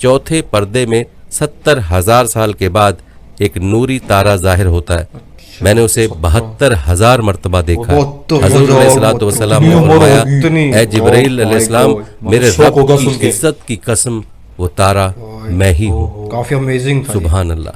चौथे पर्दे में 70,000 साल के बाद एक नूरी तारा जाहिर होता है। मैंने उसे 72,000 मरतबा देखा। हज़रत अलैहिस्सलातु वस्सलाम ने फरमाया, ऐ जिब्राइल अलैहिस्सलाम, मेरे रब की इज्जत की कसम, वो तारा मैं ही हूँ। काफी अमेजिंग था। सुभान अल्लाह।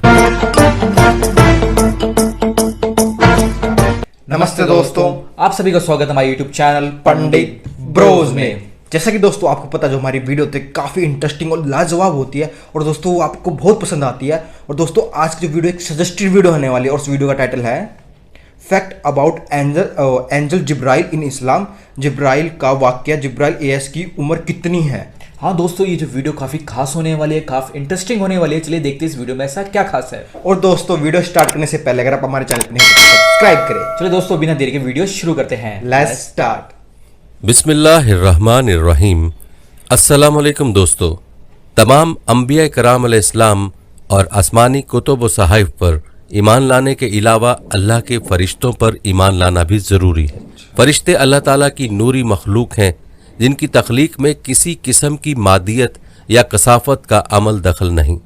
नमस्ते दोस्तों, आप सभी का स्वागत है हमारे YouTube चैनल पंडित ब्रोज में। जैसा कि दोस्तों आपको पता, जो हमारी वीडियो होती है काफ़ी इंटरेस्टिंग और लाजवाब होती है और दोस्तों वो आपको बहुत पसंद आती है। और दोस्तों आज की जो वीडियो एक सजेस्टेड वीडियो होने वाली है और उस वीडियो का टाइटल है फैक्ट अबाउट एंजल जिब्राइल इन इस्लाम। जिब्राइल का वाकया, जिब्राइल एएस की उम्र कितनी है। हाँ दोस्तों, ये जो वीडियो काफ़ी खास होने वाली है, काफ़ी इंटरेस्टिंग होने वाली है। चलिए देखते हैं इस वीडियो में ऐसा क्या खास है। और दोस्तों वीडियो स्टार्ट करने से पहले अगर आप हमारे चैनल पर नहीं हो सब्सक्राइब करें। चलिए दोस्तों बिना देरी के वीडियो शुरू करते हैं। Let's start. बिस्मिल्लाहिर्रहमानिर्रहीम। अस्सलाम वालेकुम दोस्तों। तमाम अंबिया कराम अलैहिस्सलाम और आसमानी कुतुब व सहाइफ पर ईमान लाने के अलावा अल्लाह के फरिश्तों पर ईमान लाना भी ज़रूरी है। फरिश्ते अल्लाह ताला की नूरी मखलूक हैं जिनकी तख्लीक में किसी किस्म की मादियत या कसाफत का अमल दखल नहीं।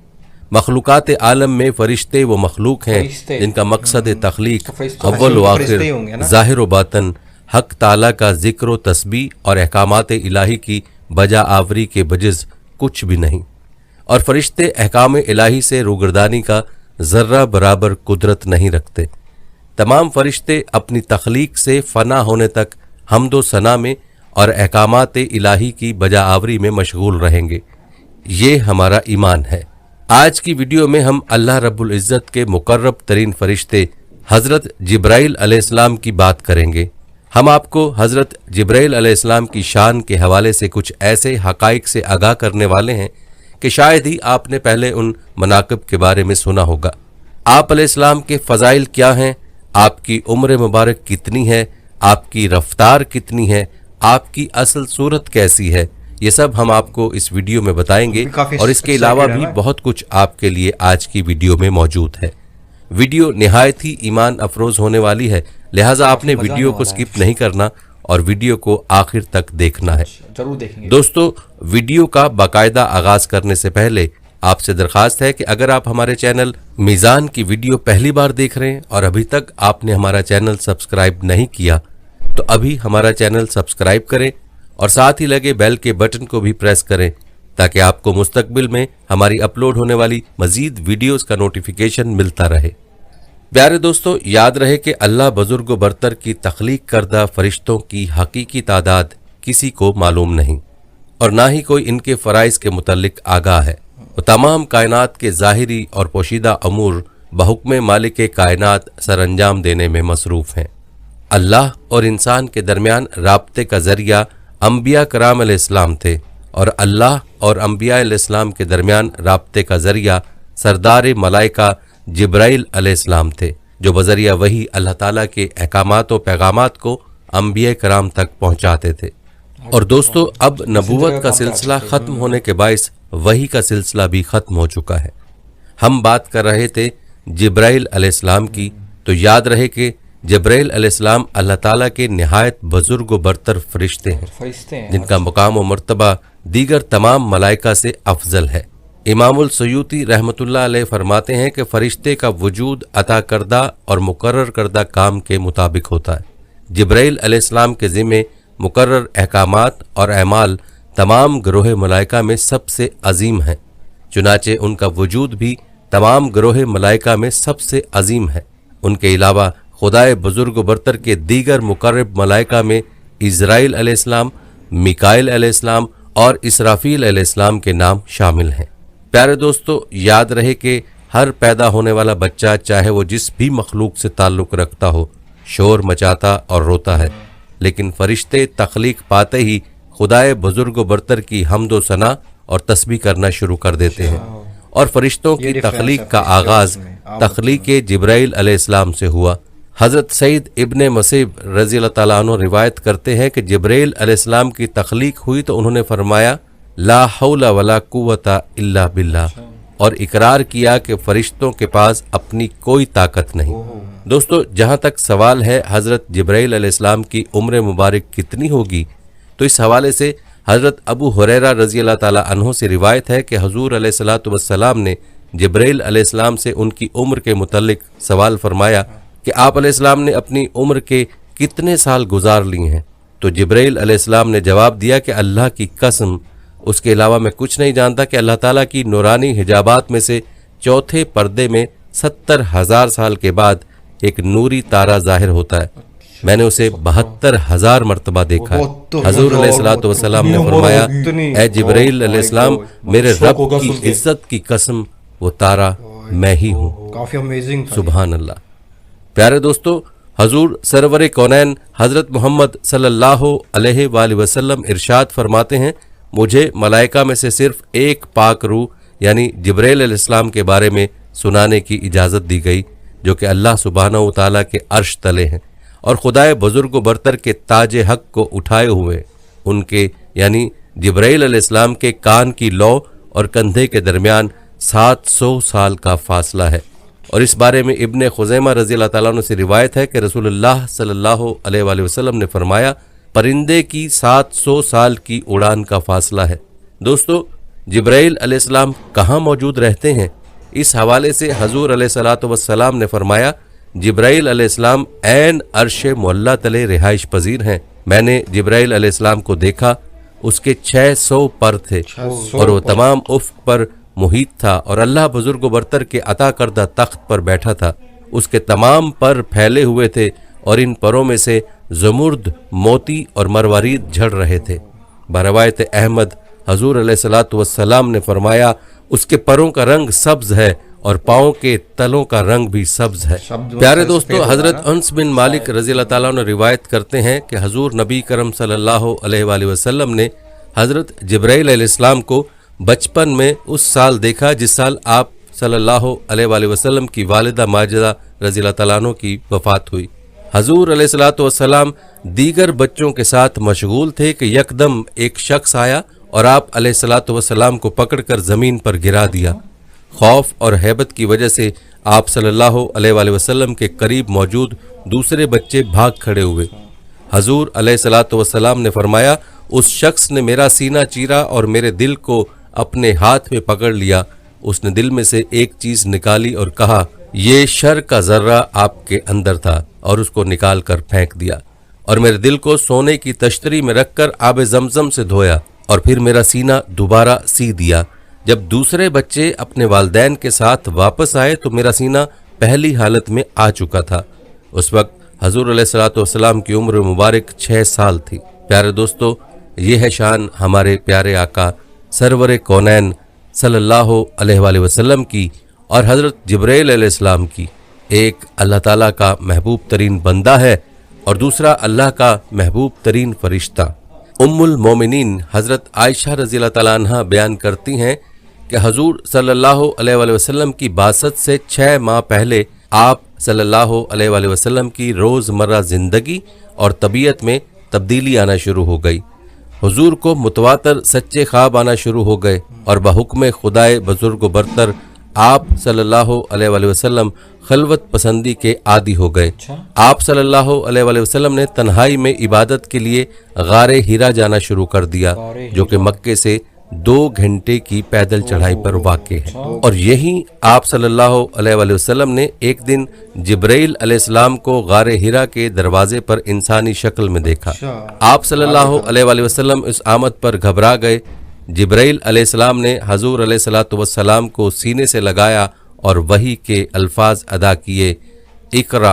मखलूकात आलम में फरिश्ते वो मखलूक हैं जिनका मकसद तख्लीक अव्वल व आखिर ज़ाहिर व बातन हक ताला का ज़िक्र व तस्बीह और अहकामात इलाही की बजा आवरी के बजिज़ कुछ भी नहीं। और फरिश्ते अहकाम इलाही से रूगर्दानी का ज़र्रा बराबर कुदरत नहीं रखते। तमाम फरिश्ते अपनी तख्लीक से फ़ना होने तक हम्दो सना में और अहकामात इलाही की बजा आवरी में मशगूल रहेंगे। ये हमारा ईमान है। आज की वीडियो में हम अल्लाह रब्बुल इज़्ज़त के मुकर्रब तरीन फरिश्ते हज़रत जिब्राइल अलैहिस्सलाम की बात करेंगे। हम आपको हज़रत जिब्राइल अलैहिस्सलाम की शान के हवाले से कुछ ऐसे हक़ाइक़ से आगाह करने वाले हैं कि शायद ही आपने पहले उन मनाक़िब के बारे में सुना होगा। आप अलैहिस्सलाम के फ़ज़ाइल क्या हैं, आपकी उम्र मुबारक कितनी है, आपकी रफ्तार कितनी है, आपकी असल सूरत कैसी है, ये सब हम आपको इस वीडियो में बताएंगे। और इसके अलावा भी बहुत कुछ आपके लिए आज की वीडियो में मौजूद है। वीडियो निहायत ही ईमान अफरोज़ होने वाली है, लिहाजा आपने वीडियो को स्किप नहीं करना और वीडियो को आखिर तक देखना है। जरूर देखेंगे। दोस्तों वीडियो का बाकायदा आगाज करने से पहले आपसे दरखास्त है कि अगर आप हमारे चैनल मीज़ान की वीडियो पहली बार देख रहे हैं और अभी तक आपने हमारा चैनल सब्सक्राइब नहीं किया तो अभी हमारा चैनल सब्सक्राइब करें और साथ ही लगे बेल के बटन को भी प्रेस करें ताकि आपको मुस्तकबिल में हमारी अपलोड होने वाली मजीद वीडियोस का नोटिफिकेशन मिलता रहे। प्यारे दोस्तों, याद रहे कि अल्लाह बुजुर्ग बरतर की तख्लीक करदा फरिश्तों की हकीकी तादाद किसी को मालूम नहीं और ना ही कोई इनके फ़राइज़ के मुतल्लिक आगाह है। वो तमाम कायनात के ज़ाहिरी और पोशीदा अमूर बहुक्म मालिक कायनात सरअंजाम देने में मसरूफ़ हैं। अल्लाह और इंसान के दरमियान राब्ते का ज़रिया अंबिया कराम अलैहिस्सलाम थे और अल्लाह और अंबिया अलैहिस्सलाम के दरमियान राब्ते का ज़रिया सरदार मलाइका जिब्राइल अलैहिस्सलाम थे, जो बज़रिया वही अल्लाह ताला के अहकामात व पैगामात को अंबिया कराम तक पहुँचाते थे। और दोस्तों अब नबूवत का सिलसिला ख़त्म होने के बाइस वही का सिलसिला भी ख़त्म हो चुका है। हम बात कर रहे थे जिब्राइल अलैहिस्सलाम की, तो याद रहे कि जिब्राइल अलैहिस्सलाम अल्लाह ताला के निहायत बुजुर्ग व बरतर फरिश्ते हैं जिनका मुकाम व मर्तबा दीगर तमाम मलाइका से अफजल है। इमामुल सयूती रहमतुल्लाह अलैह फरमाते हैं कि फरिश्ते का वजूद अता करदा और मुकर्रर करदा काम के मुताबिक होता है। जिब्राइल अलैहिस्सलाम के ज़िम्मे मुकर्रर अहकामात और अमाल तमाम ग्रोह मलाइका में सबसे अजीम है, चुनाचे उनका वजूद भी तमाम ग्रोह मलाइका में सबसे अजीम है। उनके अलावा खुदाए बुजुर्ग बरतर के दीगर मुकर्रब मलाइका में इज़राइल अलैहिस्सलाम, मिकाइल अलैहिस्सलाम और इसराफील अलैहिस्सलाम के नाम शामिल हैं। प्यारे दोस्तों, याद रहे कि हर पैदा होने वाला बच्चा चाहे वो जिस भी मखलूक से ताल्लुक़ रखता हो शोर मचाता और रोता है, लेकिन फरिश्ते तख्लीक पाते ही खुदाए बुजुर्ग बरतर की हम्दो सना और तस्बीह करना शुरू कर देते हैं। और फरिश्तों की तख्लीक का आगाज़ तख्लीक जिब्राइल अलैहिस्सलाम से हुआ। हज़रत सईद इब्ने मसीब रज़ी अल्लाह ताला अन्हु रिवायत करते हैं कि जिब्राइल अलैहिस्सलाम की तख्लीक हुई तो उन्होंने फरमाया ला हौला वला कुव्वता इल्ला बिल्लाह, और इकरार किया कि फरिश्तों के पास अपनी कोई ताकत नहीं। दोस्तों जहाँ तक सवाल है हज़रत जिब्राइल अलैहिस्सलाम की उम्र मुबारक कितनी होगी, तो इस हवाले से حضرت ابو हुरैरा रजी अल्लाह ताला अन्हो से रिवायत है कि हजूर अलैहिस्सलातु वस्सलाम ने जिब्राइल अलैहिस्सलाम से उनकी उम्र के मुतल्लिक सवाल फरमाया कि आप अलैहिस्सलाम ने अपनी उम्र के कितने साल गुजार लिए हैं। तो जिब्राइल अलैहिस्सलाम ने जवाब दिया कि अल्लाह की कसम, उसके अलावा मैं कुछ नहीं जानता कि अल्लाह ताला की नूरानी हिजाबात में से चौथे पर्दे में 70,000 साल के बाद एक नूरी तारा जाहिर होता है। मैंने उसे 72,000 मरतबा देखा है। हजूर अलैहिस्सलातु वस्सलाम ने फरमाया, ऐ जिब्राइल अलैहिस्सलाम, मेरे रब की इज्जत की कसम, वो तारा मैं ही हूँ। काफी अमेजिंग था। सुभान अल्लाह। प्यारे दोस्तों, हजूर सरवर कौनैन हजरत मोहम्मद सल्लल्लाहु अलैहि वसल्लम इरशाद फरमाते हैं, मुझे मलाइका में से सिर्फ एक पाक रूह यानी जिब्राइल अलैहिस्सलाम के बारे में सुनाने की इजाज़त दी गई, जो कि अल्लाह सुब्हानहू व तआला के अर्श तले हैं और खुदाए बुजुर्ग बरतर के ताज हक को उठाए हुए उनके यानी जिब्राइल अलैहिस्सलाम के कान की लौ और कंधे के दरमियान 700 साल का फासला है। और इस बारे में इब्ने खुज़ैमा रज़ी अल्लाह ताला अन्हु से रिवायत है कि रसूलुल्लाह सल्लल्लाहु अलैहि वसल्लम ने फरमाया, परिंदे की 700 साल की उड़ान का फासला है। दोस्तों, जिब्राइल अलैहिस्सलाम कहाँ मौजूद रहते हैं? इस हवाले से हजूर अलैहिस्सलातु वस्सलाम ने फरमाया, जिब्राइल अलैहिस्सलाम ऐन अर्श मुअल्ला तले रिहाइश पजीर हैं। मैंने जिब्राइल अलैहिस्सलाम को देखा, उसके 600 पर थे और वो तमाम उफ्क पर मुहित था और अल्लाह बुजुर्ग बरतर के अता करदा तख्त पर बैठा था। उसके तमाम पर फैले हुए थे और इन परों में से ज़मुर्द, मोती और मरवारीद झड़ रहे थे। बरवायत अहमद हजूर अलैहिस्सलातु वस्सलाम ने फरमाया, उसके परों का रंग सब्ज है और पाँव के तलों का रंग भी सब्ज है। प्यारे दोस्तों, हजरत अनस बिन मालिक रज़ी अल्लाह ताला अन्हु रिवायत करते हैं कि हजूर नबी करम सल्लल्लाहु अलैहि वसल्लम ने हजरत जिब्राइल अलैहिस्सलाम को बचपन में उस साल देखा जिस साल आप सल्लल्लाहु अलैहि वसल्लम की वालिदा माजिदा रज़ी अल्लाह ताला अन्हा की वफात हुई। हजूर अलैहिस्सलातु वस्सलाम दीगर बच्चों के साथ मशगूल थे कि यकदम एक शख्स आया और आप अलैहिस्सलातु वस्सलाम को पकड़कर ज़मीन पर गिरा दिया। खौफ और हैबत की वजह से आप सल्लल्लाहु अलैहि वसल्लम के करीब मौजूद दूसरे बच्चे भाग खड़े हुए। हजूर अलैहिस्सलातु वस्सलाम ने फरमाया, उस शख्स ने मेरा सीना चीरा और मेरे दिल को अपने हाथ में पकड़ लिया। उसने दिल में से एक चीज निकाली और कहा, ये शर का जर्रा आपके अंदर था, और उसको निकाल कर फेंक दिया और मेरे दिल को सोने की तश्तरी में रखकर आब जमजम से धोया और फिर मेरा सीना दोबारा सी दिया। जब दूसरे बच्चे अपने वालिदैन के साथ वापस आए तो मेरा सीना पहली हालत में आ चुका था। उस वक्त हजूर अलैहिस्सलातु वस्सलाम की उम्र मुबारक 6 साल थी। प्यारे दोस्तों, ये है शान हमारे प्यारे आका सरवर कौनैन सल्लल्लाहु अलैहि वसल्लम की और हज़रत जिब्राइल अलैहिस्सलाम की। एक अल्लाह ताला का महबूब तरीन बंदा है और दूसरा अल्लाह का महबूब तरीन फरिश्ता। उम्मुल मोमिनीन हज़रत आयशा रज़ी अल्लाह ताला अन्हा बयान करती हैं कि हजूर सल्लल्लाहु अलैहि वसल्लम की बासत से 6 माह पहले आप सल्लल्लाहु अलैहि वसल्लम की रोज़मर्रा ज़िंदगी और तबीयत में तब्दीली आना शुरू हो गई। हुजूर को मुतवातर सच्चे ख्वाब आना शुरू हो गए और बहुक्म खुदाए बुजुर्ग बरतर आप सल्लल्लाहु अलैहि वसल्लम खलवत पसंदी के आदी हो गए। आप सल्लल्लाहु अलैहि वसल्लम ने तन्हाई में इबादत के लिए गारे हिरा जाना शुरू कर दिया, जो कि मक्के से 2 घंटे की पैदल चढ़ाई पर वाक़ है। और यही आप सल्लल्लाहु अलैहि वसल्लम ने एक दिन जिब्राइल अलैहिस्सलाम को गारे हिरा के दरवाजे पर इंसानी शक्ल में देखा। आप सल्लल्लाहु अलैहि वसल्लम इस आमद पर घबरा गए। जिब्राइल अलैहिस्सलाम ने हजूर अलैहिस्सलातु वस्सलाम को सीने से लगाया और वही के अल्फाज अदा किए, इकरा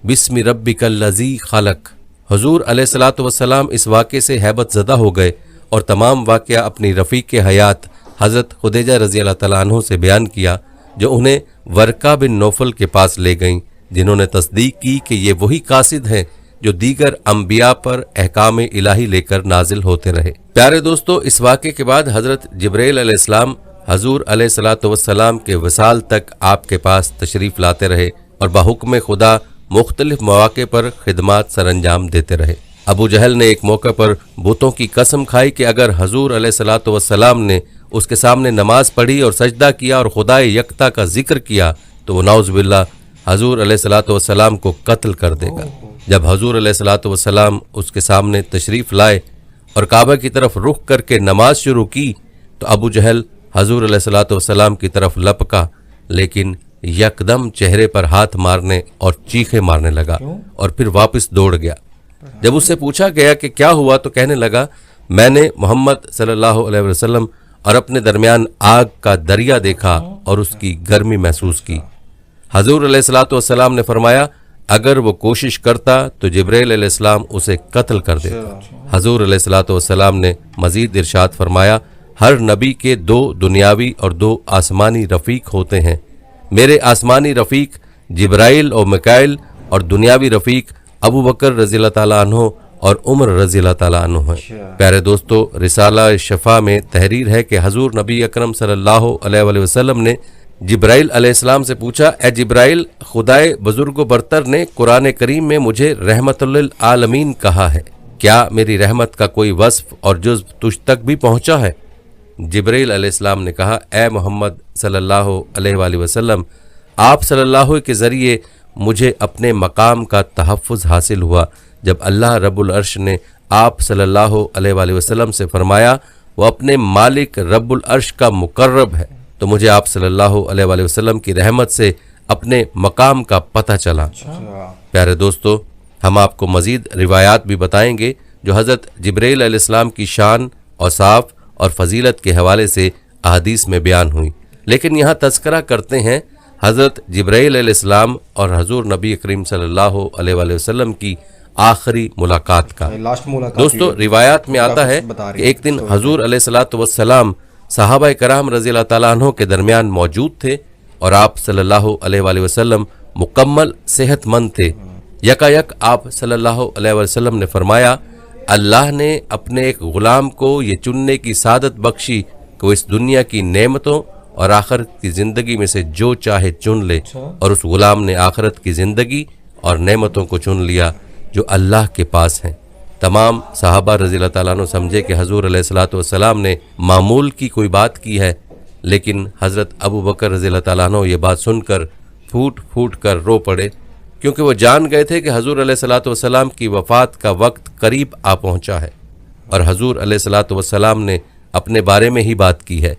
बिस्मि रब्बिकल लज़ी खलक। हजूर अलैहिस्सलातु वस्सलाम इस वाक़े से हैबत ज़दा हो गए और तमाम वाक़या अपनी रफ़ीक हयात हज़रत खुदैजा रज़ी अल्लाह तआला अन्हु से बयान किया, जो उन्हें वर्का बिन नौफल के पास ले गईं, जिन्होंने तस्दीक की कि ये वही कासिद हैं जो दीगर अंबिया पर अहकाम इलाही लेकर नाजिल होते रहे। प्यारे दोस्तों, इस वाक़े के बाद हज़रत जिब्राइल अलैहिस्सलाम हजूर अलैहिस्सलातु वस्सलाम के वसाल तक आपके पास तशरीफ़ लाते रहे और बहुक्म खुदा मुख्तलिफ मौक़े पर खिदमात सरअंजाम देते रहे। अबू जहल ने एक मौके पर बुतों की कसम खाई कि अगर हजूर अलैहिस्सलातु वस्सलाम ने उसके सामने नमाज पढ़ी और सजदा किया और खुदाए यकता का जिक्र किया तो वो नाउज़ बिल्लाह हजूर अलैहिस्सलातु वस्सलाम को कत्ल कर देगा। जब हजूर अलैहिस्सलातु वस्सलाम उसके सामने तशरीफ़ लाए اور काबा की तरफ रुख करके नमाज शुरू की तो अबू जहल हजूर अलैहिस्सलातु वस्सलाम की तरफ लपका, लेकिन यकदम चेहरे पर हाथ मारने और चीखे मारने लगा और फिर वापस दौड़ गया। जब उससे पूछा गया कि क्या हुआ तो कहने लगा, मैंने मोहम्मद सल्लल्लाहु अलैहि वसल्लम और अपने दरमियान आग का दरिया देखा और उसकी गर्मी महसूस की। हजूर अलैहिस्सलातु वस्सलाम ने फरमाया, अगर वो कोशिश करता तो जिब्राइल अलैहिस्सलाम उसे कत्ल कर देता। हजूर अलैहिस्सलातु वस्सलाम ने मजीद इरशाद फरमाया, हर नबी के 2 दुनियावी और 2 आसमानी रफ़ीक होते हैं। मेरे आसमानी रफ़ीक जिब्राइल और मिकाइल और दुनियावी रफ़ीक अबू बकर रज़ियल्लाहु ताला अन्हु और उमर रज़ियल्लाहु ताला अन्हु हैं। प्यारे दोस्तों, रिसाला शफा में तहरीर है कि हजूर नबी अकरम सल्लल्लाहु अलैहि वसल्लम ने जिब्राइल अलैहिस्सलाम से पूछा, ए जिब्राइल, खुदाए बुजुर्ग बरतर ने कुरान करीम में मुझे रहमतुल्लिल आलमीन कहा है, क्या मेरी रहमत का कोई वस्फ और जुज़्व तुझ तक भी पहुंचा है? जिब्राइल अलैहिस्सलाम ने कहा, ए मोहम्मद सल्लल्लाहु अलैहि वसल्लम, आप सल्लल्लाहु के ज़रिए मुझे अपने मकाम का तहफ़्फ़ुज़ हासिल हुआ। जब अल्लाह रब्बुल अर्श ने आप सल्लल्लाहु अलैहि वसल्लम से फरमाया वो अपने मालिक रब्बुल अर्श का मुकर्रब है, तो मुझे आप सल्लल्लाहु अलैहि वसल्लम की रहमत से अपने मकाम का पता चला। प्यारे दोस्तों, हम आपको मज़ीद रिवायात भी बताएंगे जो हज़रत जिब्राइल अलैहिस्सलाम की शान औसाफ और फजीलत के हवाले से अहादीस में बयान हुई, लेकिन यहाँ तज़किरा करते हैं हज़रत जिब्राइल अलैहिस्सलाम और हजूर नबी करीम सल्लल्लाहु अलैहि वसल्लम की आखिरी मुलाकात का। लास्ट मुलाकात दोस्तों, रिवायात में आता है कि एक दिन हजूर अलैहिस्सलातु वस्सलाम सहाबा कराम रज़ियल्लाहु ताला अन्हु के दरमियान मौजूद थे और आप सल्लल्लाहु अलैहि वसल्लम मुकम्मल सेहतमंद थे। यकायक आप सल्लल्लाहु अलैहि वसल्लम ने फरमाया, अल्लाह ने अपने एक गुलाम को ये चुनने की सादत बख्शी कि वो इस दुनिया की नेमतों और आखिरत की ज़िंदगी में से जो चाहे चुन ले, और उस गुलाम ने आखिरत की ज़िंदगी और नेमतों को चुन लिया जो अल्लाह के पास हैं। तमाम सहाबा रज़ियल्लाहु ताला अन्हु समझे कि हजूर अलैहिस्सलातु वस्सलाम ने मामूल की कोई बात की है, लेकिन हज़रत अबू बकर रज़ियल्लाहु ताला अन्हु ये बात सुनकर फूट फूट कर रो पड़े, क्योंकि वो जान गए थे कि हजूर अलैहिस्सलातु वस्सलाम की वफ़ात का वक्त करीब आ पहुंचा है और हजूर अलैहिस्सलातु वस्सलाम ने अपने बारे में ही बात की है।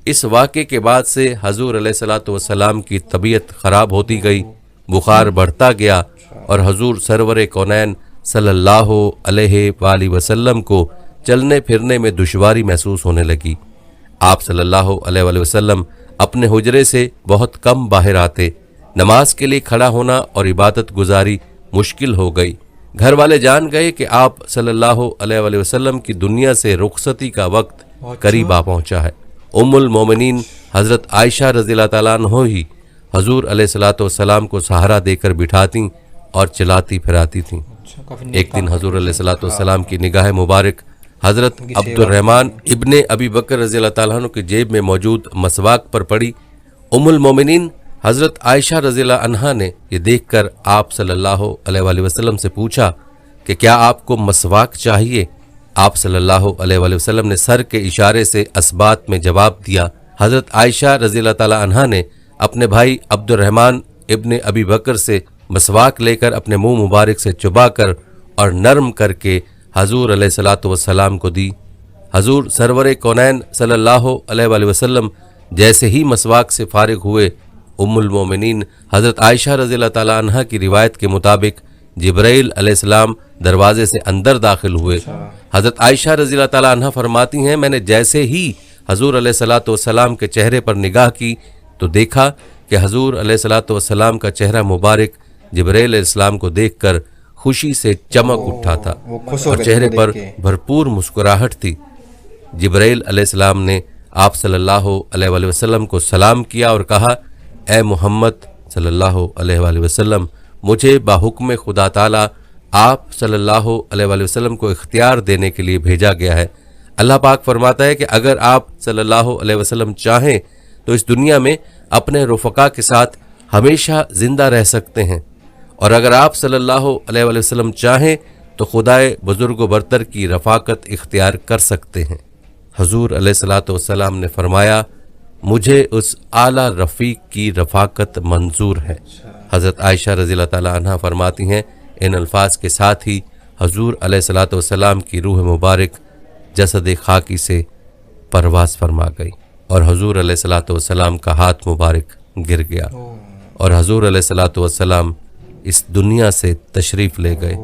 इस वाक़े के बाद से हजूर अलैहिस्सलातु वस्सलाम की तबीयत ख़राब होती गई, बुखार बढ़ता गया और हजूर सरवर कौनैन सल्लल्लाहु अलैहि वसल्लम को चलने फिरने में दुश्वारी महसूस होने लगी। आप सल्लल्लाहु अलैहि वसल्लम अपने हुजरे से बहुत कम बाहर आते, नमाज के लिए खड़ा होना और इबादत गुजारी मुश्किल हो गई। घर वाले जान गए कि आप सल्लल्लाहु अलैहि वसल्लम की दुनिया से रुखसती का वक्त करीब आ पहुंचा है। उम्मुल मोमिनीन हज़रत आयशा रज़ियल्लाहु ताला अन्हा ही हजूर अलैहिस्सलातु वस्सलाम को सहारा देकर बिठाती और चलाती फिराती थीं। एक दिन हजूर अलैहिस्सलातु वस्सलाम की निगाह मुबारक हज़रत अब्दुर्रहमान इब्ने अबी बकर रज़ियल्लाहु ताला अन्हु की जेब में मौजूद मसवाक पर पड़ी। उम्मुल मोमिनीन हज़रत आयशा रज़ियल्लाहु अन्हा ने ये देखकर आप सल्लल्लाहु अलैहि वसल्लम से पूछा कि क्या आपको मसवाक चाहिए? आप सल्लल्लाहु अलैहि वसल्लम ने सर के इशारे से असबात में जवाब दिया। हज़रत आयशा रज़ियल्लाहु ताला अन्हा ने अपने भाई अब्दुर्रहमान इब्ने अबी बकर से मसवाक लेकर अपने मुंह मुबारक से चुबाकर और नरम करके हजूर अलैहिस्सलातु वस्सलाम को दी। हजूर सरवर कौनैन सल्लल्लाहु अलैहि वसल्लम जैसे ही मसवाक से फारिग हुए, उम्मुल मोमिनीन हज़रत आयशा रज़ियल्लाहु ताला अन्हा की रिवायत के मुताबिक जिब्राइल अलैहिस्सलाम दरवाजे से अंदर दाखिल हुए। हज़रत आयशा रज़ियल्लाहु ताला अन्हा फरमाती हैं, मैंने जैसे ही हजूर अलैहिस्सलातु वस्सलाम के चेहरे पर निगाह की तो देखा कि हजूर अलैहिस्सलातु वस्सलाम का चेहरा मुबारक जिब्राइल अलैहिस्सलाम को देखकर खुशी से चमक उठा था और चेहरे पर भरपूर मुस्कुराहट थी। जिब्राइल अलैहिस्सलाम ने आप सल्लल्लाहु अलैहि वसल्लम को सलाम किया और कहा, ए मोहम्मद सल्लल्लाहु अलैहि वसल्लम, मुझे बाहुक्म खुदा ताला आप सल्लल्लाहु अलैहि वसल्लम को इख्तियार देने के लिए भेजा गया है। अल्लाह पाक फरमाता है कि अगर आप सल्लल्लाहु अलैहि वसल्लम चाहें तो इस दुनिया में अपने रुफ़क़ा के साथ हमेशा ज़िंदा रह सकते हैं, और अगर आप सल्लल्लाहु अलैहि वसल्लम चाहें तो खुदाए बुजुर्ग बरतर की रफ़ाकत इख्तियार कर सकते हैं। हजूर अलैहिस्सलातु वस्सलाम ने फरमाया, मुझे उस आला रफ़ीक की रफ़ाकत मंजूर है। हज़रत आयशा रज़ियल्लाहु ताला अन्हा फरमाती हैं, इन अल्फाज के साथ ही हजूर अलैहिस्सलातु वस्सलाम की रूह मुबारक जसद खाकी से परवास फरमा गई और हुजूर अलैहिस्सलातु वस्सलाम का हाथ मुबारक गिर गया और हुजूर अलैहिस्सलातु वस्सलाम इस दुनिया से तशरीफ़ ले गए।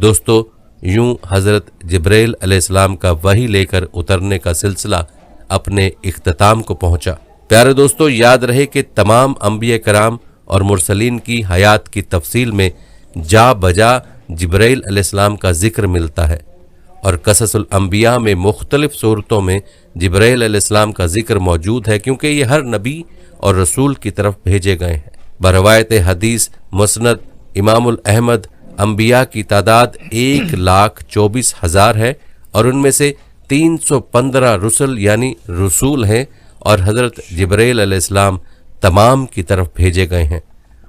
दोस्तों, यूं हज़रत जिब्राइल अलैहिस्सलाम का वही लेकर उतरने का सिलसिला अपने इख्तिताम को पहुंचा। प्यारे दोस्तों, याद रहे कि तमाम अंबिया कराम और मुरसलीन की हयात की तफसील में जा बजा जिब्राइल अलैहिस्सलाम का जिक्र मिलता है और कससुल अंबिया में मुख्तलिफ सूरतों में जिब्राइल अलैहिस्सलाम का जिक्र मौजूद है, क्योंकि ये हर नबी और रसूल की तरफ भेजे गए हैं। बरवायत हदीस मुस्नद इमामुल अहमद अंबिया की तादाद 1,24,000 है और उनमें से 315 रुसल यानी रसूल हैं और हज़रत जिब्राइल अलैहिस्सलाम तमाम की तरफ भेजे गए हैं।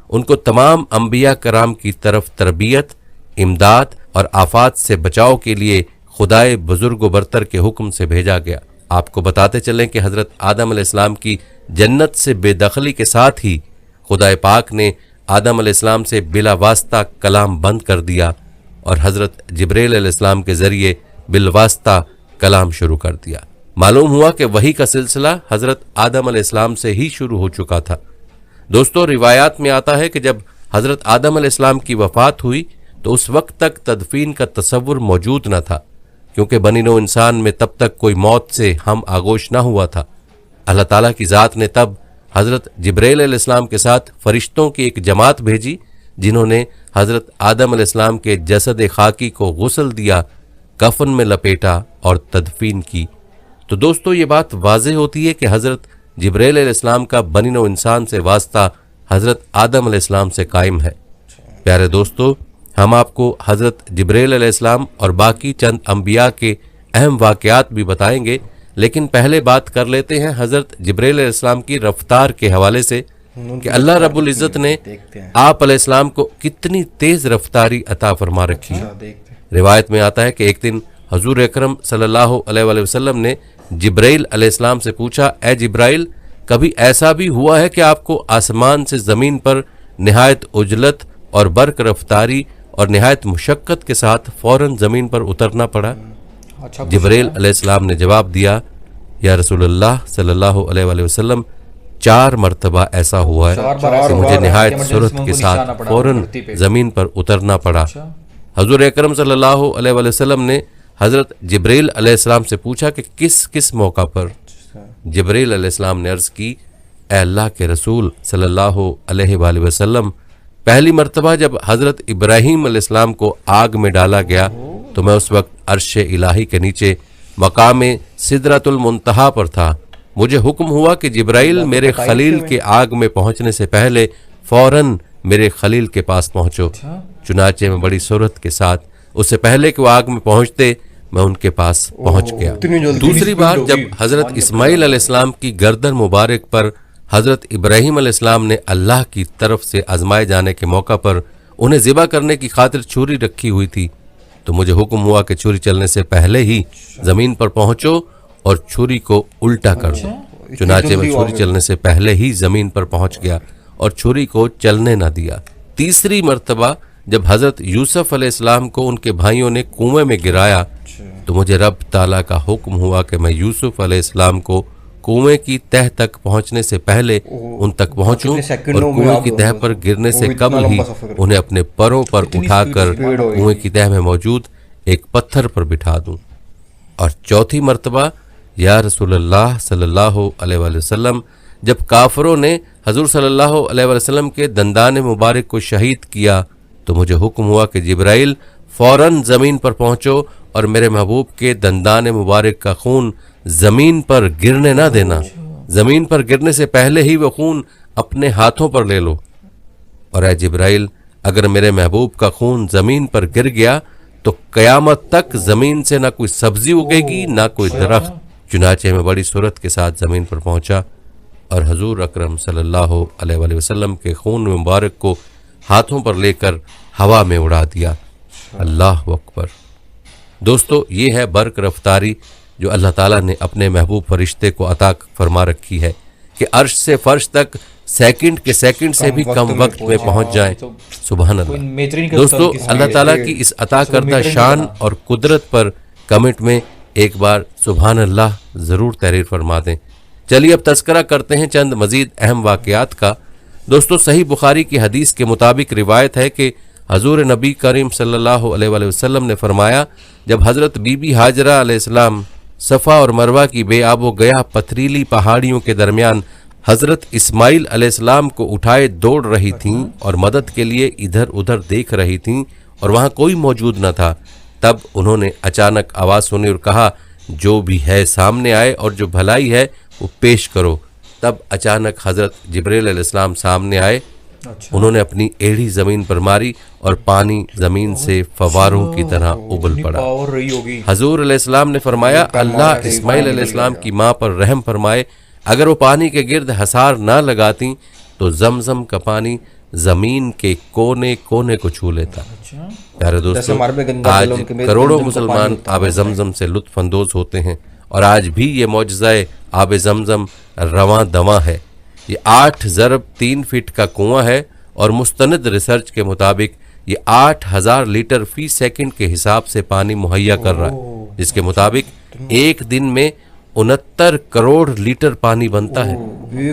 उनको तमाम अंबिया कराम की तरफ तरबियत, इमदाद और आफात से बचाव के लिए खुदाए बुजुर्ग व बरतर के हुक्म से भेजा गया। आपको बताते चलें कि हज़रत आदम अलैहिस्सलाम की जन्नत से बेदखली के साथ ही खुदाए पाक ने आदम अलैहिस्सलाम से बिला वास्ता कलाम बंद कर दिया और हज़रत जिब्राइल अलैहिस्सलाम के ज़रिए बिलवास्ता कलाम शुरू कर दिया। मालूम हुआ कि वही का सिलसिला हज़रत आदम अलैहिस्सलाम से ही शुरू हो चुका था। दोस्तों, रिवायात में आता है कि जब हज़रत आदम अलैहिस्सलाम की वफ़ात हुई तो उस वक्त तक तदफीन का तसव्वुर मौजूद न था, क्योंकि बनी नौ इंसान में तब तक कोई मौत से हम आगोश न हुआ था। अल्लाह ताला की ज़ात ने तब हज़रत जिब्राइल अलैहिस्सलाम के साथ फरिश्तों की एक जमात भेजी, जिन्होंने हज़रत आदम अलैहिस्सलाम के जसद खाकी को गुस्ल दिया, कफन में लपेटा और तदफीन की। तो दोस्तों, ये बात वाज़ेह होती है कि हज़रत जिब्राइल अलैहिस्सलाम का बनी नौ इंसान से वास्ता हज़रत आदम अलैहिस्सलाम से कायम है। प्यारे दोस्तों, हम आपको हज़रत जिब्राइल अलैहिस्सलाम और बाकी चंद अंबिया के अहम वाक़यात भी बताएंगे, लेकिन पहले बात कर लेते हैं हज़रत जिब्राइल अलैहिस्सलाम की रफ्तार के हवाले से कि अल्लाह रब्बुल इज़्ज़त ने आप अलैहिस्सलाम को कितनी तेज़ रफ्तारी अता फरमा रखी है। रिवायत में आता है कि एक दिन हुजूर अकरम सल्लल्लाहु अलैहि वसल्लम ने जिब्राइल अलैहिस्सलाम से पूछा, ए जिब्राइल, कभी ऐसा भी हुआ है कि आपको आसमान से ज़मीन पर निहायत उजलत और बर्क रफ्तारी और निहायत मुशक्क़त के साथ फ़ौरन ज़मीन पर उतरना पड़ा? जिब्राइल अलैहिस्सलाम ने जवाब दिया, या रसूलुल्लाह सल्लल्लाहु अलैहि वसल्लम, 4 मरतबा ऐसा हुआ है कि मुझे निहायत सुरत के साथ फ़ौरन ज़मीन पर उतरना पड़ा। हुजूर अकरम सल्लल्लाहु अलैहि वसल्लम ने हज़रत जिब्राइल अलैहिस्सलाम से पूछा कि किस किस मौका पर? जिब्राइल अलैहिस्सलाम ने अर्ज़ की, ए अल्लाह के रसूल सल्लल्लाहु अलैहि वसल्लम, पहली मर्तबा जब हज़रत इब्राहीम अलैहिस्सलाम को आग में डाला गया तो मैं उस वक्त अर्श इलाही के नीचे मकाम सिदरतुल मुंतहा पर था। मुझे हुक्म हुआ कि जिब्राइल मेरे खलील के आग में पहुंचने से पहले फ़ौरन मेरे खलील के पास पहुंचो। चुनाचे में बड़ी सूरत के साथ उससे पहले कि वो आग में पहुंचते मैं उनके पास पहुंच गया। दूसरी बार जब हज़रत इस्माइल अलैहिस्सलाम की गर्दन मुबारक पर हज़रत इब्राहीम अलैहिस्सलाम ने अल्लाह की तरफ से आजमाए जाने के मौका पर उन्हें ज़िबा करने की खातिर छुरी रखी हुई थी, तो मुझे हुक्म हुआ कि छुरी चलने से पहले ही ज़मीन पर पहुंचो और छुरी को उल्टा कर दो। चुनाचे में छुरी चलने से पहले ही ज़मीन पर पहुंच गया और छुरी को चलने न दिया। तीसरी मर्तबा जब हज़रत यूसुफ अलैहिस्सलाम को उनके भाइयों ने कुएं में गिराया तो मुझे रब ताला का हुक्म हुआ कि मैं यूसुफ अलैहिस्सलाम को कुएं की तह तक पहुंचने से पहले उन तक पहुंचूं और कुएं की तह पर गिरने से कबल ही उन्हें अपने परों पर उठाकर कुएं की तह में मौजूद एक पत्थर पर बिठा दूं। और चौथी मर्तबा या रसूलुल्लाह सल्लल्लाहु अलैहि वसल्लम, जब काफरों ने हजूर सल्लल्लाहु अलैहि वसल्लम के दंदान मुबारक को शहीद किया तो मुझे हुक्म हुआ कि जिब्राइल फौरन ज़मीन पर पहुंचो और मेरे महबूब के दंदान मुबारक का खून ज़मीन पर गिरने ना देना। ज़मीन पर गिरने से पहले ही वो खून अपने हाथों पर ले लो। और ऐ जिब्राइल, अगर मेरे महबूब का खून ज़मीन पर गिर गया तो क़यामत तक ज़मीन से ना कोई सब्जी उगेगी ना कोई दरख्त। चुनाचे में बड़ी सूरत के साथ ज़मीन पर पहुंचा और हजूर अकरम सल्लल्लाहु अलैहि वसल्लम के खून मुबारक को हाथों पर लेकर हवा में उड़ा दिया। अल्लाह अकबर। दोस्तों, ये है बर्क रफ्तारी जो अल्लाह ताला ने अपने महबूब फरिश्ते को अता फरमा रखी है कि अर्श से फर्श तक सेकंड के सेकंड से भी कम वक्त में पहुंच जाएं। सुभान अल्लाह। दोस्तों, अल्लाह ताला की इस अता करदा शान और कुदरत पर कमेंट में ایک بار سبحان اللہ ضرور تحریر فرما دیں۔ چلیے اب تذکرہ کرتے ہیں چند مزید اہم واقعات کا۔ دوستو صحیح بخاری کی حدیث کے مطابق روایت ہے کہ حضور نبی کریم صلی اللہ علیہ وآلہ وسلم نے فرمایا، جب حضرت بی بی ہاجرہ علیہ السلام صفا اور مروہ کی بے آب و گیا پتھریلی پہاڑیوں کے درمیان حضرت اسماعیل علیہ السلام کو اٹھائے دوڑ رہی تھیں اور مدد کے لیے ادھر ادھر دیکھ رہی تھیں اور وہاں کوئی موجود نہ تھا، تب انہوں نے اچانک آواز سنی اور کہا، جو بھی ہے سامنے آئے اور جو بھلائی ہے وہ پیش کرو۔ تب اچانک حضرت جبرائیل علیہ السلام سامنے آئے، انہوں نے اپنی ایڑی زمین پر ماری اور پانی زمین سے فواروں کی طرح ابل پڑا۔ حضور علیہ السلام نے فرمایا، اللہ اسماعیل علیہ السلام کی ماں پر رحم فرمائے، اگر وہ پانی کے گرد حصار نہ لگاتی تو زمزم کا پانی زمین کے کونے کونے کو چھو لیتا۔ پیارے دوستو، آج کروڑوں مسلمان آب زمزم سے لطف اندوز ہوتے ہیں اور آج بھی یہ معجزہ آب زمزم رواں دواں ہے۔ یہ 8 ضرب 3 فٹ کا کنواں ہے اور مستند ریسرچ کے مطابق یہ 8000 لیٹر فی سیکنڈ کے حساب سے پانی مہیا کر رہا ہے، جس کے مطابق ایک دن میں 69 کروڑ لیٹر پانی بنتا ہے،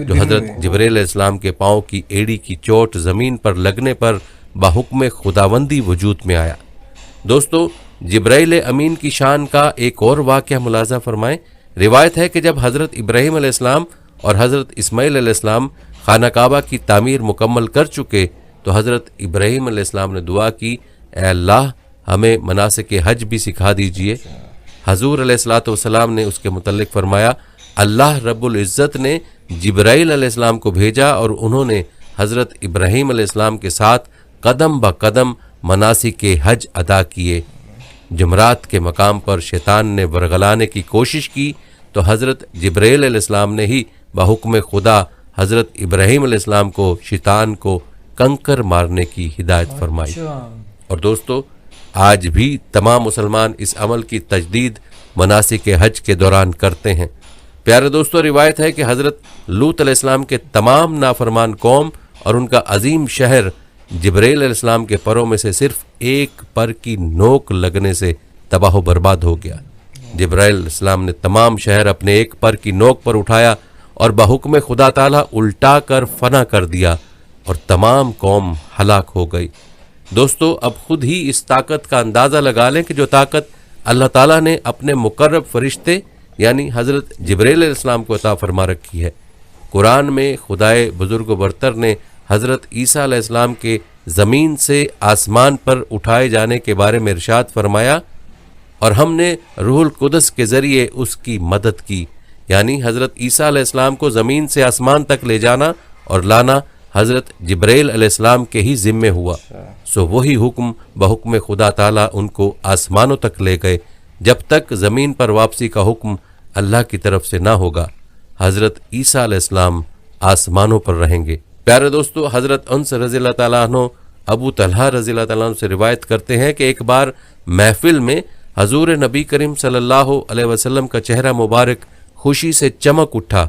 جو حضرت جبرائیل علیہ السلام کے پاؤں کی ایڑی کی چوٹ زمین پر لگنے پر بحکم خداوندی وجود میں آیا۔ دوستو، جبرائیل امین کی شان کا ایک اور واقعہ ملاحظہ فرمائیں۔ روایت ہے کہ جب حضرت ابراہیم علیہ السلام اور حضرت اسماعیل علیہ السلام خانہ کعبہ کی تعمیر مکمل کر چکے تو حضرت ابراہیم علیہ السلام نے دعا کی، اے اللہ ہمیں مناسک حج بھی سکھا دیجئے۔ حضور علیہ الصلوۃ والسلام نے اس کے متعلق فرمایا، اللہ رب العزت نے جبرائیل علیہ السلام کو بھیجا اور انہوں نے حضرت ابراہیم علیہ السلام کے ساتھ قدم بہ قدم مناسک حج ادا کیے۔ جمرات کے مقام پر شیطان نے ورغلانے کی کوشش کی تو حضرت جبرائیل علیہ السلام نے ہی بحکم خدا حضرت ابراہیم علیہ السلام کو شیطان کو کنکر مارنے کی ہدایت فرمائی۔ اور دوستو، آج بھی تمام مسلمان اس عمل کی تجدید مناسک حج کے دوران کرتے ہیں۔ پیارے دوستو، روایت ہے کہ حضرت لوط علیہ السلام کے تمام نافرمان قوم اور ان کا عظیم شہر جبرائیل علیہ السلام کے پروں میں سے صرف ایک پر کی نوک لگنے سے تباہ و برباد ہو گیا۔ جبرائیل علیہ السلام نے تمام شہر اپنے ایک پر کی نوک پر اٹھایا اور بحکم خدا تعالیٰ الٹا کر فنا کر دیا اور تمام قوم ہلاک ہو گئی۔ دوستو، اب خود ہی اس طاقت کا اندازہ لگا لیں کہ جو طاقت اللہ تعالیٰ نے اپنے مقرب فرشتے یعنی حضرت جبرائیل علیہ السلام کو عطا فرما رکھی ہے۔ قرآن میں خدائے بزرگ و برتر نے حضرت عیسیٰ علیہ السلام کے زمین سے آسمان پر اٹھائے جانے کے بارے میں ارشاد فرمایا، اور ہم نے روح القدس کے ذریعے اس کی مدد کی، یعنی حضرت عیسیٰ علیہ السلام کو زمین سے آسمان تک لے جانا اور لانا حضرت جبرائیل علیہ السلام کے ہی ذمے ہوا۔ سو وہی حکم بحکم خدا تعالیٰ ان کو آسمانوں تک لے گئے، جب تک زمین پر واپسی کا حکم اللہ کی طرف سے نہ ہوگا۔ حضرت عیسیٰ علیہ السلام آسمانوں پر رہیں گے۔ پیارے دوستو، حضرت انس رضی اللہ تعالیٰ عنہ ابو طلحہ رضی اللہ تعالیٰ عنہ سے روایت کرتے ہیں کہ ایک بار محفل میں حضور نبی کریم صلی اللہ علیہ وسلم کا چہرہ مبارک خوشی سے چمک اٹھا۔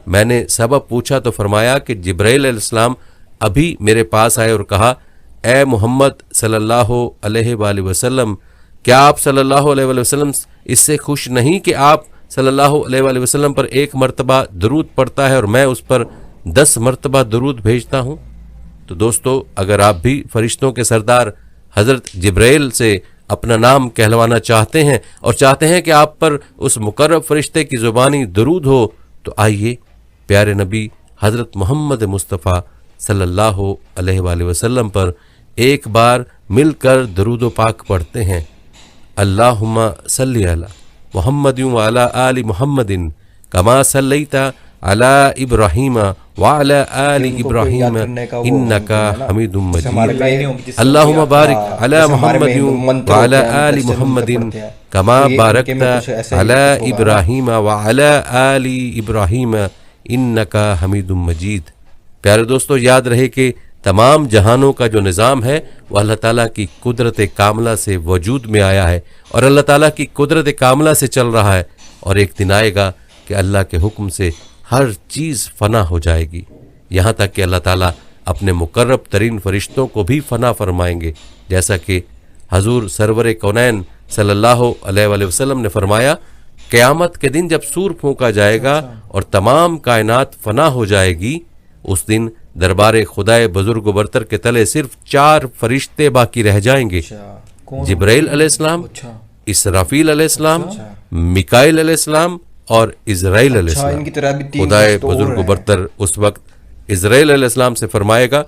میں نے سبب پوچھا تو فرمایا کہ جبرائیل علیہ السلام ابھی میرے پاس آئے اور کہا، اے محمد صلی اللہ علیہ وآلہ وسلم، کیا آپ صلی اللہ علیہ وآلہ وسلم اس سے خوش نہیں کہ آپ صلی اللہ علیہ وآلہ وسلم پر 1 مرتبہ درود پڑھتا ہے اور میں اس پر 10 مرتبہ درود بھیجتا ہوں؟ تو دوستو، اگر آپ بھی فرشتوں کے سردار حضرت جبرائیل سے اپنا نام کہلوانا چاہتے ہیں اور چاہتے ہیں کہ آپ پر اس مقرب فرشتے کی زبانی درود ہو، تو آئیے پیارے نبی حضرت محمد مصطفیٰ صلی اللہ علیہ وآلہ وسلم پر ایک بار مل کر درود و پاک پڑھتے ہیں۔ اللہم صلی علی محمد وعلی آل محمد کما صلیت علی ابراہیم وعلی آل ابراہیم انکا حمید مجید۔ اللہم بارک علی محمد وعلی آل محمد کما بارکت علی ابراہیم وعلی آل ابراہیم انکا حمید مجید۔ پیارے دوستو، یاد رہے کہ تمام جہانوں کا جو نظام ہے وہ اللہ تعالیٰ کی قدرت کاملہ سے وجود میں آیا ہے اور اللہ تعالیٰ کی قدرت کاملہ سے چل رہا ہے، اور ایک دن آئے گا کہ اللہ کے حکم سے ہر چیز فنا ہو جائے گی، یہاں تک کہ اللہ تعالیٰ اپنے مقرب ترین فرشتوں کو بھی فنا فرمائیں گے، جیسا کہ حضور سرور کونین صلی اللہ علیہ وآلہ وسلم نے فرمایا، क़यामत के दिन जब सूर फूंका जाएगा और तमाम कायनात फना हो जाएगी, उस दिन दरबार खुदाए बुजुर्ग बरतर के तले सिर्फ 4 फरिश्ते बाकी रह जाएंगे। कौन? जिब्राइल अलैहिस्सलाम, अच्छा इसराफील अलैहिस्सलाम, मिकाइल अलैहिस्सलाम और इज़राइल अलैहिस्सलाम। इनकी तरह भी 3 खुदाए फरिश्ते और बुजुर्ग हैं। बरतर उस वक्त इज़राइल अलैहिस्सलाम से फरमाएगा,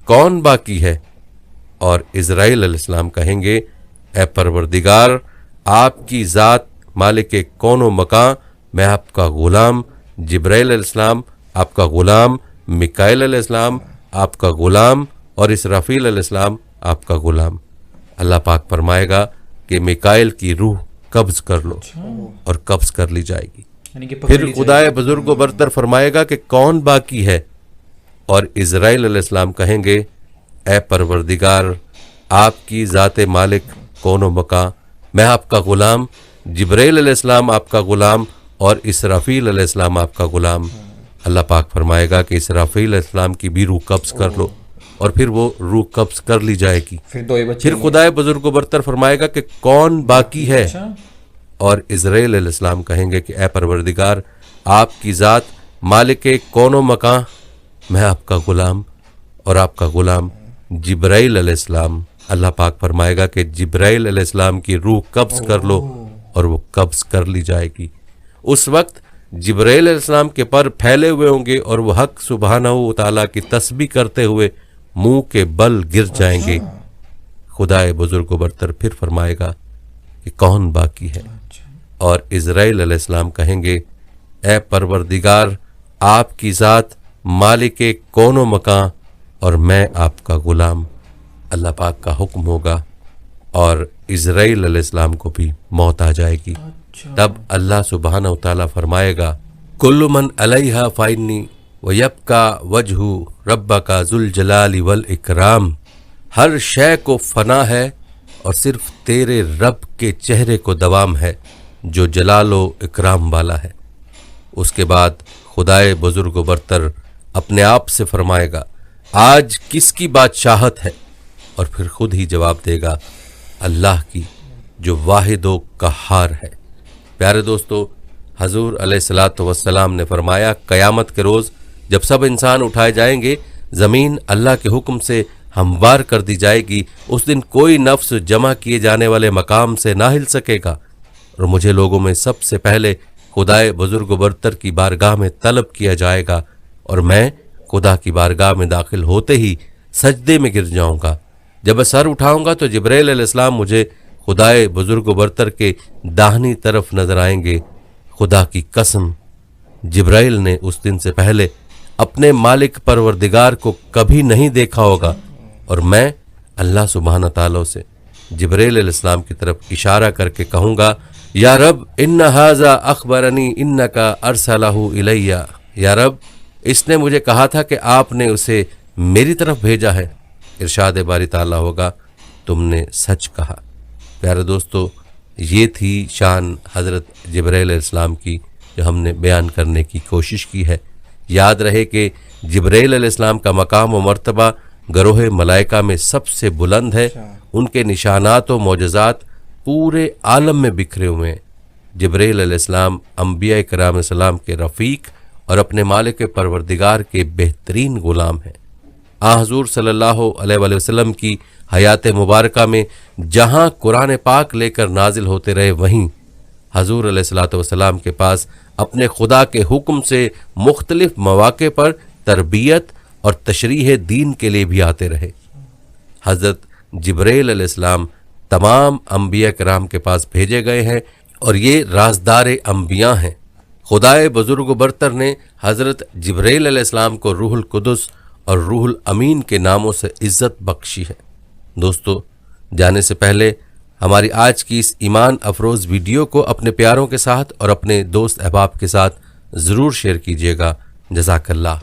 कौन बाकी है? और इज़राइल अलैहिस्सलाम कहेंगे, ए परवरदिगार, आपकी ज़ात मालिक कौनो मकां, मैं आपका गुलाम। जिब्राइल अलैहिस्सलाम आपका गुलाम, मिकाइल अलैहिस्सलाम आपका गुलाम और इसराफील अलैहिस्सलाम आपका गुलाम। अल्लाह पाक फरमाएगा कि मिकाइल की रूह कब्ज कर लो और कब्ज कर ली जाएगी। यानी कि पकड़ फिर ली खुदाए बुजुर्ग व बरतर फरमाएगा कि कौन बाकी है? और इज़राइल अलैहिस्सलाम कहेंगे, ए परवरदिगार, आपकी ज़ाते मालिक कौनो मकां, मैं आपका गुलाम। जिब्राइल अलैहिस्सलाम आपका गुलाम और इसराफील अलैहिस्सलाम आपका गुलाम। अल्लाह पाक फरमाएगा कि इसराफील अलैहिस्सलाम की भी रूह कब्ज कर लो और फिर वो रूह कब्ज कर ली जाएगी। फिर 2 बच्चे फिर खुदाए बुजुर्ग व बरतर फरमाएगा कि कौन बाकी है? अच्छा और इज़राइल अलैहिस्सलाम कहेंगे कि ए परवरदिगार, आपकी ज़ात मालिक कौनो मकां, मैं आपका गुलाम और आपका गुलाम जिब्राइल अलैहिस्सलाम। अल्लाह पाक फरमाएगा कि जिब्राइल अलैहिस्सलाम की रूह कब्ज कर लो और वो कब्ज कर ली जाएगी। उस वक्त जिब्राइल अलैहिस्सलाम के पर फैले हुए होंगे और वो हक सुब्हानहू तआला की तस्बीह करते हुए मुंह के बल गिर जाएंगे। खुदाए बुजुर्ग बरतर फिर फरमाएगा कि कौन बाकी है? और इज़राइल अलैहिस्सलाम कहेंगे, ए परवरदिगार, आपकी ज़ात मालिक कौनो मकां और मैं आपका गुलाम। अल्लाह पाक का हुक्म होगा और इज़राइल अलैहिस्सलाम को भी मौत आ जाएगी। तब अल्लाह सुब्हानहू तआला फरमाएगा, कुल्लु मन अलैहा फ़ाइन्नी व यब्का वजहु रब्बका ज़ुल जलाली वल इकराम। हर शय को फना है और सिर्फ तेरे रब के चेहरे को दवाम है जो जलालो इकराम वाला है। उसके बाद खुदाए बुजुर्ग व बरतर अपने आप से फरमाएगा, आज किसकी बादशाहत है? और फिर खुद ही जवाब देगा, अल्लाह की, जो वाहिदो कहार है। प्यारे दोस्तों, हजूर अलैहिस्सलातु वस्सलाम ने फरमाया, क़यामत के रोज़ जब सब इंसान उठाए जाएंगे, ज़मीन अल्लाह के हुक्म से हमवार कर दी जाएगी। उस दिन कोई नफ्स जमा किए जाने वाले मकाम से ना हिल सकेगा और मुझे लोगों में सबसे पहले खुदाए बुजुर्ग बरतर की बारगाह में तलब किया जाएगा और मैं खुदा की बारगाह में दाखिल होते ही सजदे में गिर जाऊंगा। जब मैं सर उठाऊंगा तो जिब्राइल अलैहिस्सलाम मुझे खुदाए बुजुर्ग बरतर के दाहिनी तरफ नजर आएंगे। खुदा की कसम, जिब्राइल ने उस दिन से पहले अपने मालिक परवरदिगार को कभी नहीं देखा होगा और मैं अल्लाह सुब्हान तआला से जिब्राइल अलैहिस्सलाम की तरफ इशारा करके कहूँगा, या रब इन्ना हाजा अखबरनी इन्नका अरसलहु इलैया। या रब, इसने मुझे कहा था कि आपने उसे मेरी तरफ भेजा है। इरशाद बारी ताला होगा, तुमने सच कहा। प्यारे दोस्तों, ये थी शान हज़रत जिब्राइल अलैहिस्सलाम की जो हमने बयान करने की कोशिश की है। याद रहे कि जिब्राइल अलैहिस्सलाम का मकाम व मर्तबा गरोह मलाइका में सबसे बुलंद है। उनके निशानात व मोजज़ात पूरे आलम में बिखरे हुए हैं। जिब्राइल अलैहिस्सलाम अंबिया किराम सलाम के रफ़ीक और अपने मालिक परवरदिगार के बेहतरीन गुलाम हैं। हज़ूर सल्लल्लाहु अलैहि वसल्लम की हयात मुबारका में जहाँ कुरान पाक लेकर नाजिल होते रहे, वहीं हज़ूर अलैहिस्सलातु वस्सलाम के पास अपने खुदा के हुक्म से मुख्तलिफ मौक़े पर तरबियत और तशरीह दीन के लिए भी आते रहे। हज़रत जिब्राइल अलैहिस्सलाम तमाम अंबिया किराम के पास भेजे गए हैं और ये राजदार अंबिया हैं। खुदाए बुजुर्ग बरतर ने हज़रत जिब्राइल अलैहिस्सलाम को रूहुल कुदस और रूहुल अमीन के नामों से इज़्ज़त बख्शी है। दोस्तों, जाने से पहले हमारी आज की इस ईमान अफरोज़ वीडियो को अपने प्यारों के साथ और अपने दोस्त अहबाब के साथ ज़रूर शेयर कीजिएगा। जज़ाकल्लाह।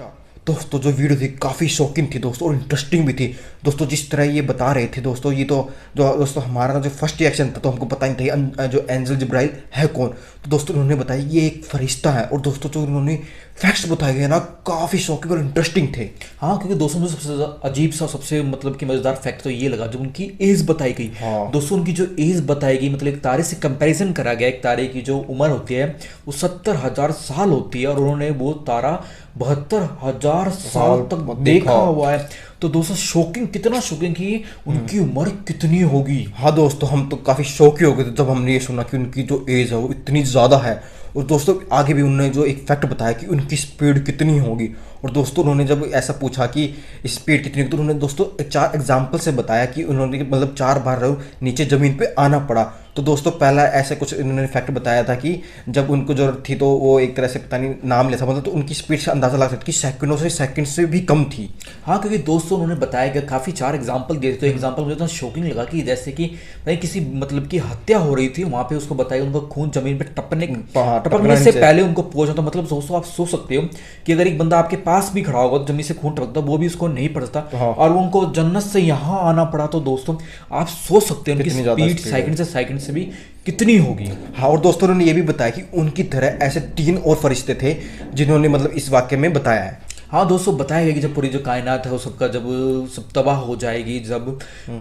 दोस्तों, जो वीडियो थी काफ़ी शॉकिंग थी दोस्तों और इंटरेस्टिंग भी थी दोस्तों। जिस तरह ये बता रहे थे दोस्तों, ये तो जो दोस्तों हमारा जो फर्स्ट रिएक्शन था तो हमको पता नहीं था जो एंजल जिब्राइल है कौन। तो दोस्तों उन्होंने बताया ये एक फरिश्ता है और दोस्तों जो उन्होंने फैक्ट्स बताए गए ना काफ़ी शॉकिंग और इंटरेस्टिंग थे। हाँ, क्योंकि दोस्तों मुझे सबसे अजीब सा सबसे मतलब कि मजेदार फैक्ट तो ये लगा जब उनकी एज बताई गई। हाँ। दोस्तों उनकी जो एज बताई गई मतलब एक तारे से कंपैरिजन करा गया, एक तारे की जो उम्र होती है वो 70,000 साल होती है और उन्होंने वो तारा 72,000 साल तक देखा हुआ है। तो दोस्तों शॉकिंग, कितना शॉकिंग कि उनकी उम्र कितनी होगी। हाँ दोस्तों, हम तो काफ़ी शौकी हो गए थे जब हमने ये सुना कि उनकी जो एज है वो इतनी ज़्यादा है। और दोस्तों आगे भी उन्होंने जो एक फैक्ट बताया कि उनकी स्पीड कितनी होगी। और दोस्तों उन्होंने जब ऐसा पूछा कि स्पीड कितनी होगी तो उन्होंने दोस्तों 4 एग्जाम्पल से बताया कि उन्होंने मतलब 4 बार नीचे ज़मीन पे आना पड़ा। तो दोस्तों पहला ऐसे कुछ इन्होंने फैक्ट बताया था कि जब उनको जरूरत थी तो वो एक तरह से पता नहीं नाम लिया था मतलब, तो उनकी स्पीड से अंदाज़ा लग सकता कि सेकंड से भी कम थी। हाँ, क्योंकि दोस्तों उन्होंने बताया कि काफ़ी 4 एग्जाम्पल दिए थे। तो एग्जाम्पल मुझे तो शॉकिंग लगा कि जैसे कि भाई किसी मतलब की हत्या हो रही थी, वहाँ पे उसको बताया उनका खून जमीन पे टपकने से पहले उनको पहुंचा। तो मतलब दोस्तों आप सोच सकते हो कि अगर एक बंदा आपके पास भी खड़ा होगा तो जमीन से खून टपकता वो भी उसको नहीं पड़ता और वो उनको जन्नत से यहाँ आना पड़ा। तो दोस्तों आप सोच सकते हो उनकी स्पीड सेकंड से भी कितनी होगी। हाँ, और दोस्तों उन्होंने ये भी बताया कि उनकी तरह ऐसे 3 और फरिश्ते थे जिन्होंने मतलब इस वाक्य में बताया है। हाँ दोस्तों, बताया गया कि जब पूरी जो कायनात है वो सबका जब सब तबाह हो जाएगी जब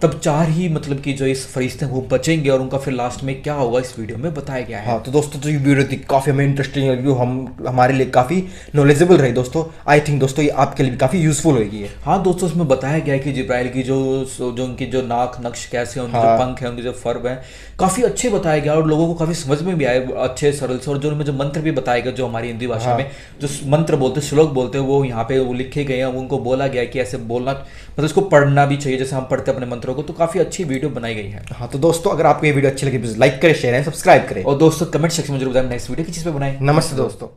तब 4 ही मतलब कि जो इस फरिश्ते हैं वो बचेंगे और उनका फिर लास्ट में क्या होगा इस वीडियो में बताया गया है। हाँ तो दोस्तों जो ये वीडियो थी काफ़ी हमें इंटरेस्टिंग लगी, हमारे लिए काफ़ी नॉलेजेबल रही दोस्तों। आई थिंक दोस्तों ये आपके लिए भी काफ़ी यूजफुल होगी। हाँ दोस्तों, उसमें बताया गया है कि जिब्राइल की जो उनकी जो नाक नक्श कैसे हैं, उनके जो पंख हैं, उनके जो फर हैं, काफ़ी अच्छे बताया गया और लोगों को काफ़ी समझ में भी आए अच्छे सरल से। और जो उनमें जो मंत्र भी बताया गया जो हमारी हिंदी भाषा में जो मंत्र बोलते श्लोक बोलते हैं वो यहाँ पे वो लिखे गए हैं। उनको बोला गया कि ऐसे बोलना मतलब इसको पढ़ना भी चाहिए जैसे हम पढ़ते हैं अपने मंत्रों को। तो काफ़ी अच्छी वीडियो बनाई गई है। हाँ तो दोस्तों अगर आपको ये वीडियो अच्छी लगी प्लीज लाइक करें, शेयर एंड सब्सक्राइब करें और दोस्तों कमेंट सेक्शन में जरूर बताएं नेक्स्ट वीडियो किस चीज़ पे बनाएं। नमस्ते दोस्तों।